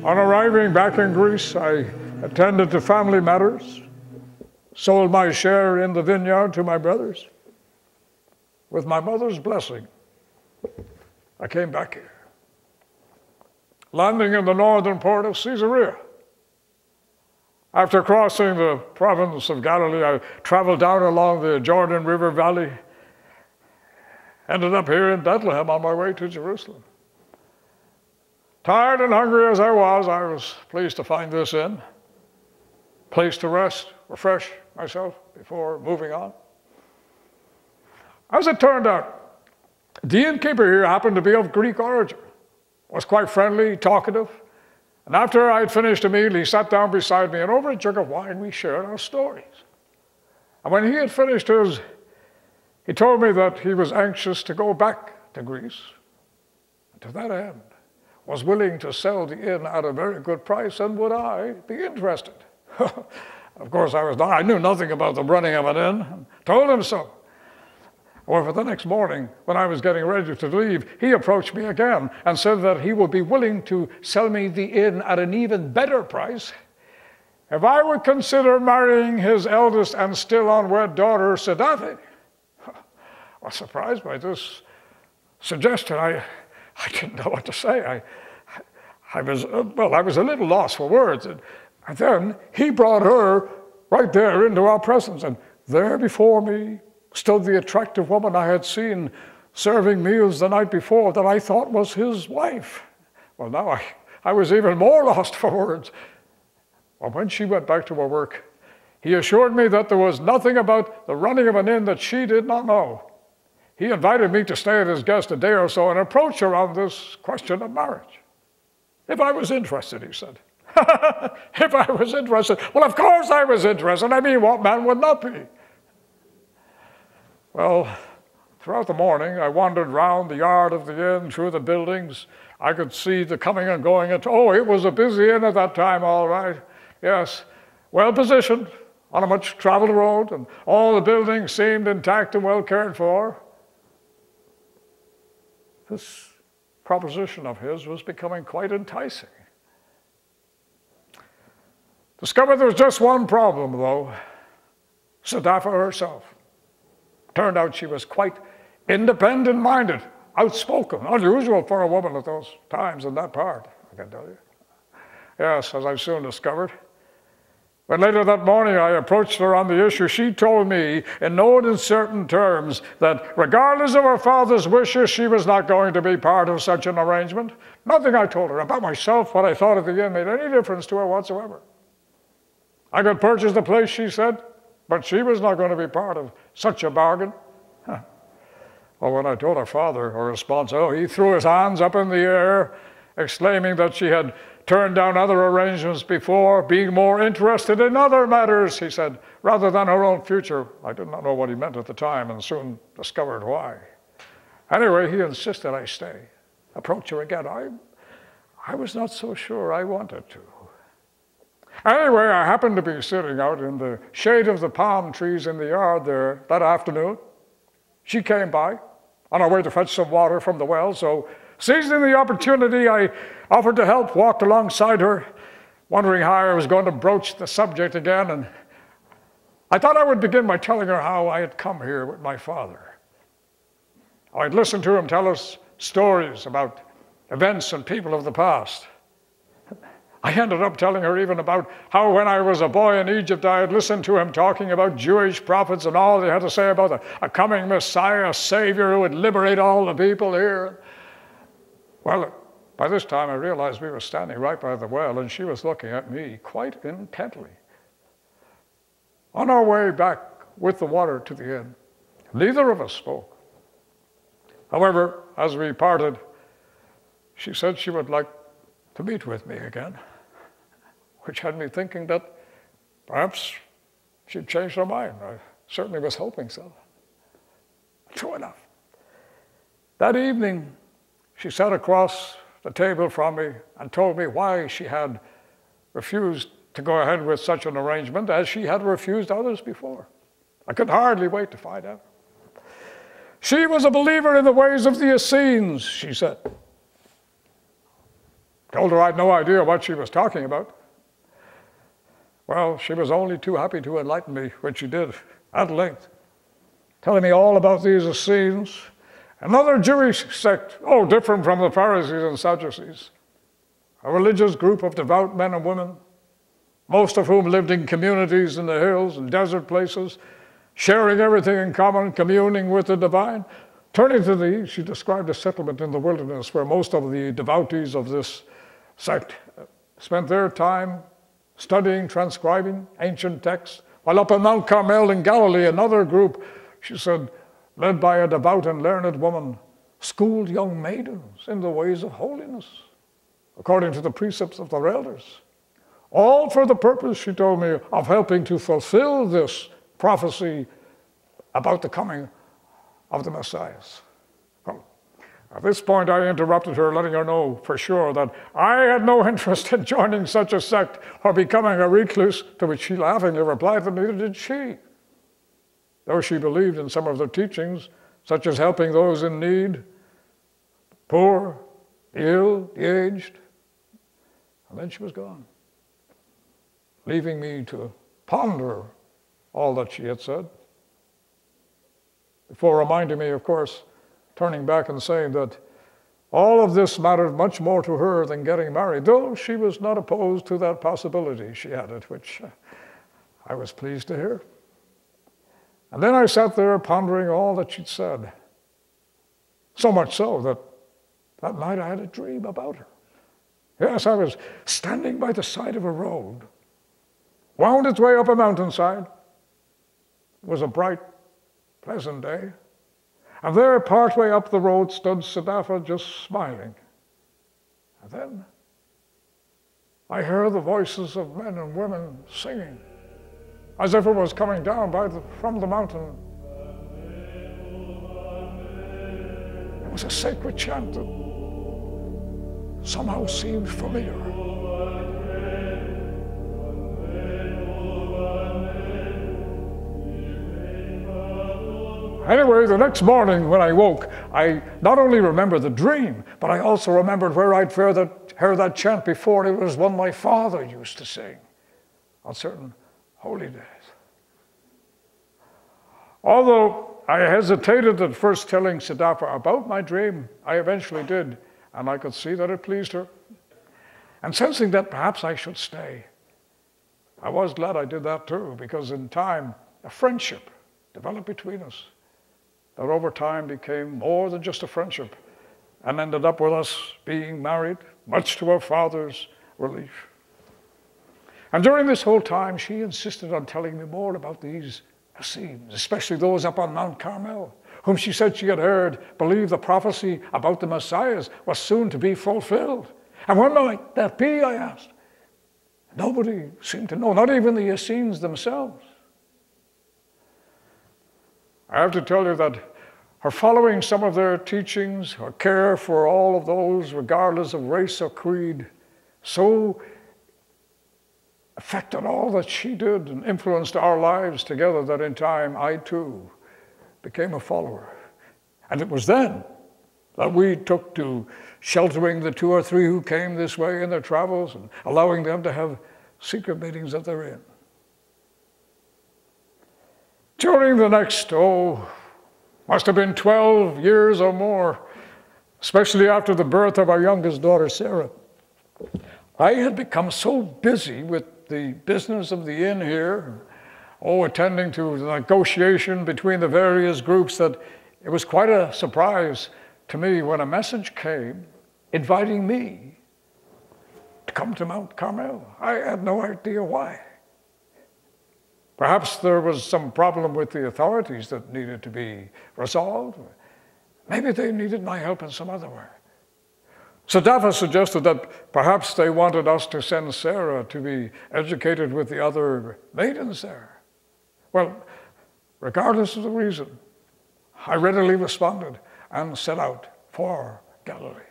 On arriving back in Greece, I attended to family matters, sold my share in the vineyard to my brothers. With my mother's blessing, I came back here. Landing in the northern port of Caesarea. After crossing the province of Galilee, I traveled down along the Jordan River Valley, ended up here in Bethlehem on my way to Jerusalem. Tired and hungry as I was pleased to find this inn, place to rest, refresh myself before moving on. As it turned out, the innkeeper here happened to be of Greek origin, was quite friendly, talkative, and after I had finished a meal, he sat down beside me, and over a jug of wine, we shared our stories. And when he had finished his, he told me that he was anxious to go back to Greece, and to that end, was willing to sell the inn at a very good price, and would I be interested? Of course, I knew nothing about the running of an inn, and told him so. However, the next morning, when I was getting ready to leave, he approached me again and said that he would be willing to sell me the inn at an even better price if I would consider marrying his eldest and still unwed daughter, Siddhartha. I was surprised by this suggestion. I didn't know what to say. I was a little lost for words. And then he brought her right there into our presence, and there before me stood the attractive woman I had seen serving meals the night before that I thought was his wife. Well, now I was even more lost for words. Well, when she went back to her work, he assured me that there was nothing about the running of an inn that she did not know. He invited me to stay at his guest a day or so and approach her on this question of marriage. If I was interested, he said. If I was interested. Well, of course I was interested. I mean, what man would not be? Well, throughout the morning, I wandered round the yard of the inn, through the buildings. I could see the coming and going. It was a busy inn at that time, all right. Yes, well positioned on a much traveled road, and all the buildings seemed intact and well cared for. This proposition of his was becoming quite enticing. Discovered there was just one problem, though. Siddhartha herself. Turned out she was quite independent-minded, outspoken, unusual for a woman at those times in that part, I can tell you. Yes, as I soon discovered. When later that morning I approached her on the issue, she told me in no uncertain terms that regardless of her father's wishes, she was not going to be part of such an arrangement. Nothing I told her about myself, what I thought of the inn, made any difference to her whatsoever. I could purchase the place, she said, but she was not going to be part of such a bargain. Well, when I told her father, her response, he threw his hands up in the air, exclaiming that she had turned down other arrangements before, being more interested in other matters, he said, rather than her own future. I did not know what he meant at the time and soon discovered why. Anyway, he insisted I stay. Approach her again. I was not so sure I wanted to. Anyway, I happened to be sitting out in the shade of the palm trees in the yard there that afternoon. She came by on her way to fetch some water from the well, so seizing the opportunity, I offered to help, walked alongside her, wondering how I was going to broach the subject again, and I thought I would begin by telling her how I had come here with my father. I'd listened to him tell us stories about events and people of the past. I ended up telling her even about how when I was a boy in Egypt, I had listened to him talking about Jewish prophets and all they had to say about a coming Messiah, a Savior who would liberate all the people here. Well, by this time I realized we were standing right by the well, and she was looking at me quite intently. On our way back with the water to the inn, neither of us spoke. However, as we parted, she said she would like to meet with me again, which had me thinking that perhaps she'd changed her mind. I certainly was hoping so. True enough. That evening, she sat across the table from me and told me why she had refused to go ahead with such an arrangement, as she had refused others before. I could hardly wait to find out. She was a believer in the ways of the Essenes, she said. Told her I'd no idea what she was talking about. Well, she was only too happy to enlighten me, which she did at length, telling me all about these Essenes, another Jewish sect, different from the Pharisees and Sadducees, a religious group of devout men and women, most of whom lived in communities in the hills and desert places, sharing everything in common, communing with the divine. Turning to these, she described a settlement in the wilderness where most of the devotees of this sect spent their time studying, transcribing ancient texts, while up on Mount Carmel in Galilee, another group, she said, led by a devout and learned woman, schooled young maidens in the ways of holiness, according to the precepts of their elders. All for the purpose, she told me, of helping to fulfill this prophecy about the coming of the Messiah. Well, at this point, I interrupted her, letting her know for sure that I had no interest in joining such a sect or becoming a recluse, to which she laughingly replied that neither did she, though she believed in some of their teachings, such as helping those in need, poor, the ill, the aged. And then she was gone, leaving me to ponder all that she had said, before reminding me, of course, turning back and saying that all of this mattered much more to her than getting married, though she was not opposed to that possibility, she added, which I was pleased to hear. And then I sat there pondering all that she'd said, so much so that that night I had a dream about her. Yes, I was standing by the side of a road, wound its way up a mountainside. It was a bright, pleasant day. And there, partway up the road, stood Siddhartha just smiling. And then I heard the voices of men and women singing, as if it was coming down from the mountain. It was a sacred chant that somehow seemed familiar. Anyway, the next morning when I woke, I not only remembered the dream, but I also remembered where I'd heard that chant before. It was one my father used to sing on certain holy days. Although I hesitated at first telling Siddhartha about my dream, I eventually did, and I could see that it pleased her. And sensing that perhaps I should stay, I was glad I did that too, because in time, a friendship developed between us that over time became more than just a friendship and ended up with us being married, much to our father's relief. And during this whole time, she insisted on telling me more about these Essenes, especially those up on Mount Carmel, whom she said she had heard believe the prophecy about the Messiah was soon to be fulfilled. And when might that be, I asked. Nobody seemed to know, not even the Essenes themselves. I have to tell you that her following some of their teachings, her care for all of those, regardless of race or creed, so affected all that she did and influenced our lives together that in time I too became a follower. And it was then that we took to sheltering the 2 or 3 who came this way in their travels and allowing them to have secret meetings at their inn. During the next, must have been 12 years or more, especially after the birth of our youngest daughter, Sarah, I had become so busy with the business of the inn here, attending to the negotiation between the various groups, that it was quite a surprise to me when a message came inviting me to come to Mount Carmel. I had no idea why. Perhaps there was some problem with the authorities that needed to be resolved. Maybe they needed my help in some other way. Siddhartha suggested that perhaps they wanted us to send Sarah to be educated with the other maidens there. Well, regardless of the reason, I readily responded and set out for Galilee.